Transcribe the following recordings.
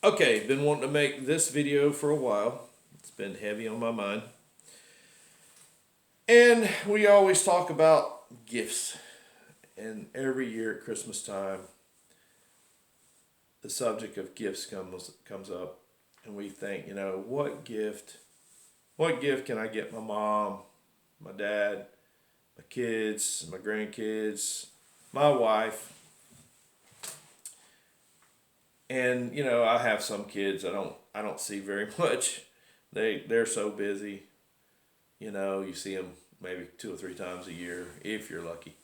Okay, been wanting to make this video for a while. It's been heavy on my mind. And we always talk about gifts. And every year at Christmas time, the subject of gifts comes up. And we think, what gift can I get my mom, my dad, my kids, my grandkids, my wife? And I have some kids I don't see very much. They're so busy. You see them maybe 2 or 3 times a year if you're lucky.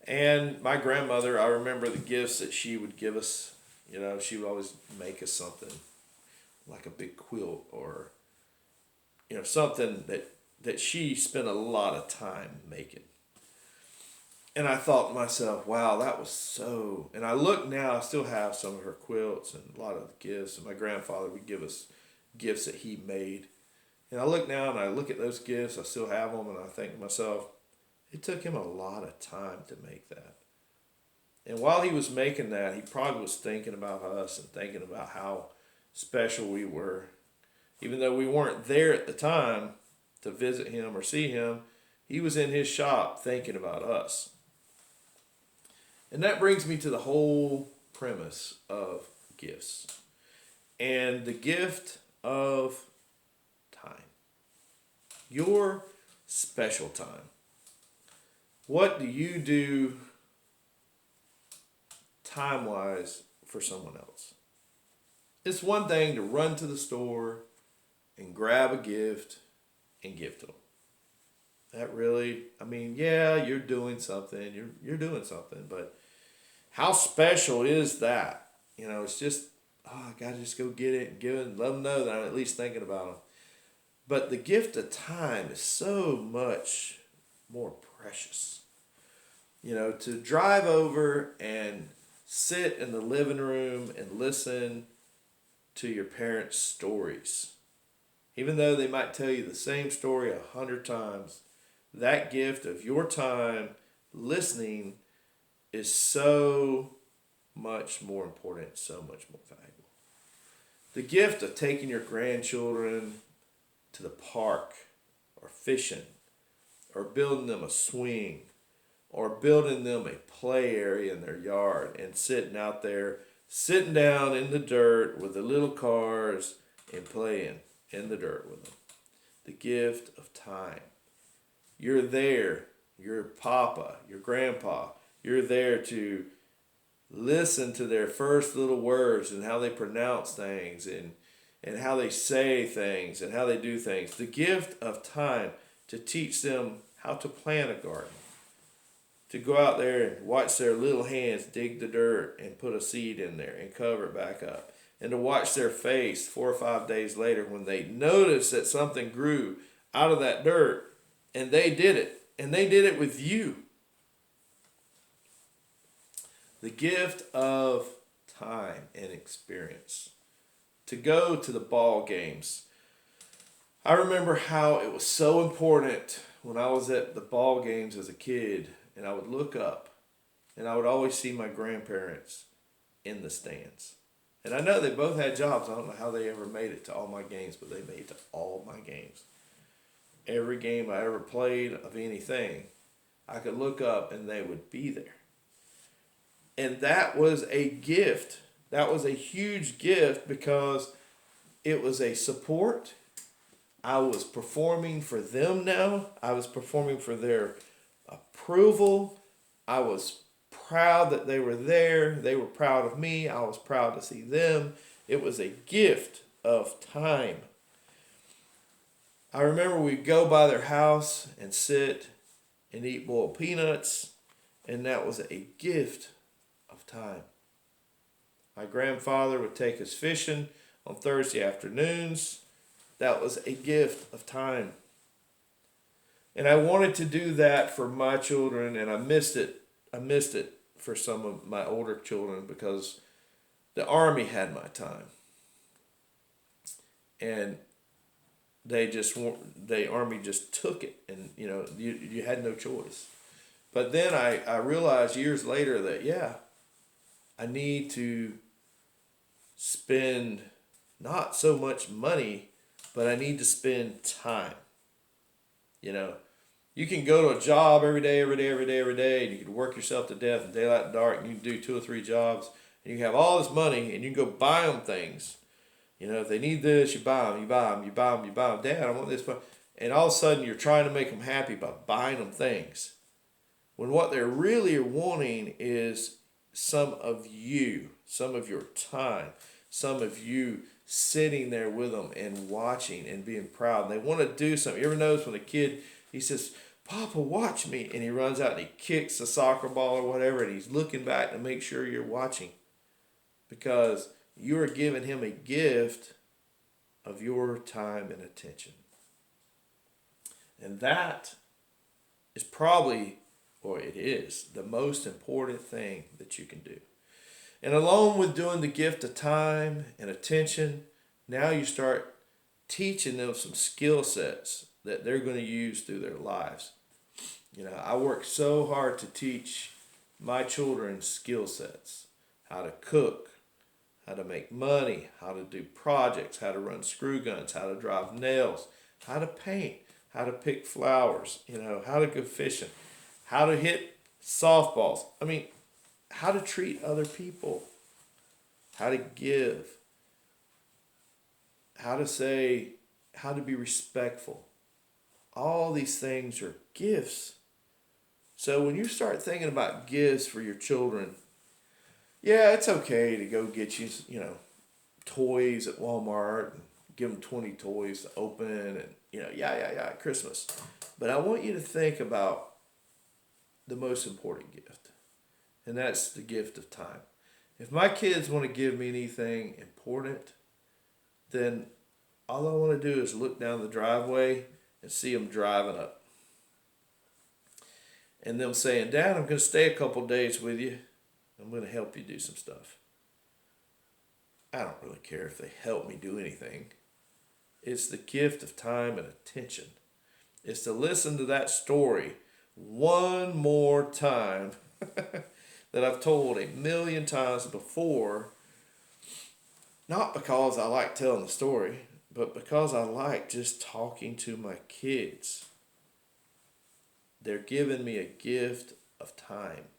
And my grandmother, I remember the gifts that she would give us. She would always make us something like a big quilt or something that she spent a lot of time making. And I thought to myself, wow, that was so. And I look now, I still have some of her quilts and a lot of the gifts. And my grandfather would give us gifts that he made. And I look now and I look at those gifts, I still have them, and I think to myself, it took him a lot of time to make that. And while he was making that, he probably was thinking about us and thinking about how special we were. Even though we weren't there at the time to visit him or see him, he was in his shop thinking about us. And that brings me to the whole premise of gifts and the gift of time. Your special time. What do you do time wise for someone else? It's one thing to run to the store and grab a gift and give to them. That really, yeah, you're doing something. You're doing something, but how special is that? It's just, I gotta just go get it and give it and let them know that I'm at least thinking about them. But the gift of time is so much more precious. To drive over and sit in the living room and listen to your parents' stories. Even though they might tell you the same story 100 times, that gift of your time listening is so much more important, so much more valuable. The gift of taking your grandchildren to the park or fishing or building them a swing or building them a play area in their yard and sitting out there, sitting down in the dirt with the little cars and playing in the dirt with them. The gift of time. You're there, your papa, your grandpa, you're there to listen to their first little words and how they pronounce things and how they say things and how they do things. The gift of time to teach them how to plant a garden. To go out there and watch their little hands dig the dirt and put a seed in there and cover it back up. And to watch their face 4 or 5 days later when they notice that something grew out of that dirt and they did it. And they did it with you. The gift of time and experience. To go to the ball games. I remember how it was so important when I was at the ball games as a kid and I would look up and I would always see my grandparents in the stands. And I know they both had jobs. I don't know how they ever made it to all my games, but they made it to all my games. Every game I ever played of anything, I could look up and they would be there. And that was a gift. That was a huge gift because it was a support. I was performing for them now. I was performing for their approval. I was proud that they were there. They were proud of me. I was proud to see them. It was a gift of time. I remember we'd go by their house and sit and eat boiled peanuts, and that was a gift of time. My grandfather would take us fishing on Thursday afternoons. That was a gift of time. And I wanted to do that for my children, and I missed it. I missed it for some of my older children because the Army had my time. And the Army just took it, and you had no choice. But then I realized years later that I need to spend not so much money, but I need to spend time. You know, you can go to a job every day, and you can work yourself to death in daylight and dark, and you can do 2 or 3 jobs, and you can have all this money, and you can go buy them things. You know, if they need this, you buy them, you buy them, you buy them, you buy them. Dad, I want this. And all of a sudden, you're trying to make them happy by buying them things. When what they're really wanting is some of you, some of your time, some of you sitting there with them and watching and being proud. And they want to do something. You ever notice when a kid, he says, Papa, watch me. And he runs out and he kicks a soccer ball or whatever, and he's looking back to make sure you're watching. Because you are giving him a gift of your time and attention. And that is probably, or it is, the most important thing that you can do. And along with doing the gift of time and attention, now you start teaching them some skill sets that they're going to use through their lives. You know, I work so hard to teach my children skill sets. How to cook, how to make money, how to do projects, how to run screw guns, how to drive nails, how to paint, how to pick flowers, you know, how to go fishing, how to hit softballs. I mean, how to treat other people, how to give, how to say, how to be respectful. All these things are gifts. So when you start thinking about gifts for your children, yeah, it's okay to go get you, you know, toys at Walmart and give them 20 toys to open and, you know, yeah, Christmas. But I want you to think about the most important gift, and that's the gift of time. If my kids want to give me anything important, then all I want to do is look down the driveway and see them driving up. And them saying, Dad, I'm going to stay a couple days with you. I'm going to help you do some stuff. I don't really care if they help me do anything. It's the gift of time and attention. It's to listen to that story one more time that I've told 1,000,000 times before, not because I like telling the story, but because I like just talking to my kids. They're giving me a gift of time,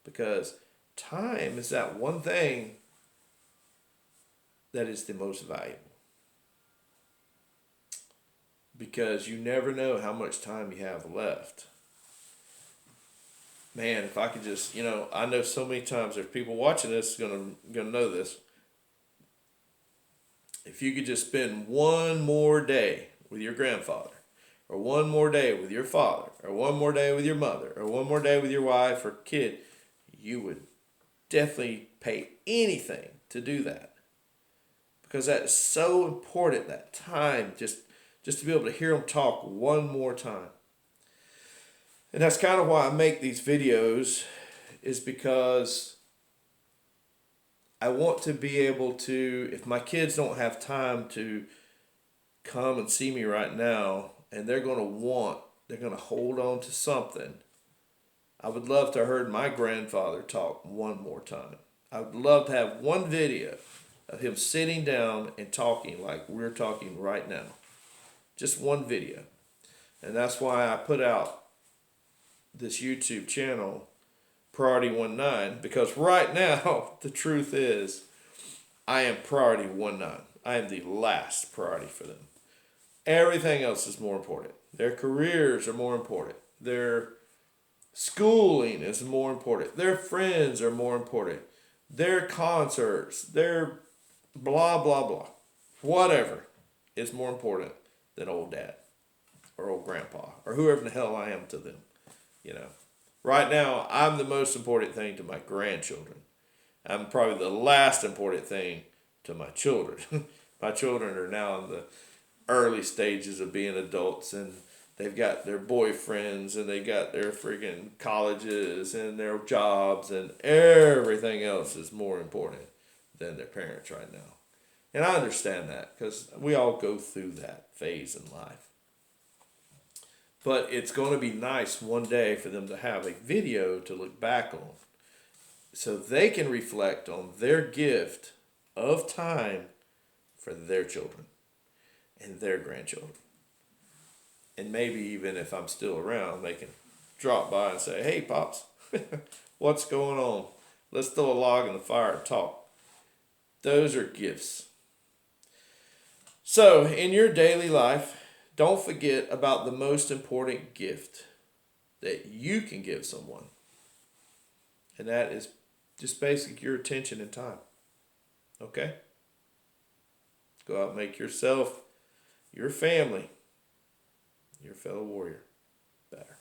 because time is that one thing that is the most valuable. Because you never know how much time you have left. Man, if I could just, you know, I know so many times there's people watching this gonna know this. If you could just spend one more day with your grandfather, or one more day with your father, or one more day with your mother, or one more day with your wife or kid, you would definitely pay anything to do that. Because that is so important, that time, just to be able to hear them talk one more time. And that's kind of why I make these videos, is because I want to be able to, if my kids don't have time to come and see me right now, and they're going to hold on to something, I would love to have heard my grandfather talk one more time. I would love to have one video of him sitting down and talking like we're talking right now. Just one video. And that's why I put out this YouTube channel, Priority 19, because right now, the truth is, I am Priority 19. I am the last priority for them. Everything else is more important. Their careers are more important. Their schooling is more important. Their friends are more important. Their concerts, their blah, blah, blah. Whatever is more important than old dad or old grandpa or whoever the hell I am to them. You know, right now, I'm the most important thing to my grandchildren. I'm probably the last important thing to my children. My children are now in the early stages of being adults, and they've got their boyfriends, and they got their freaking colleges and their jobs, and everything else is more important than their parents right now. And I understand that, because we all go through that phase in life. But it's going to be nice one day for them to have a video to look back on, so they can reflect on their gift of time for their children and their grandchildren. And maybe even if I'm still around, they can drop by and say, "Hey, Pops, what's going on? Let's throw a log in the fire and talk." Those are gifts. So, in your daily life, don't forget about the most important gift that you can give someone. And that is just basically your attention and time. Okay? Go out and make yourself, your family, your fellow warrior better.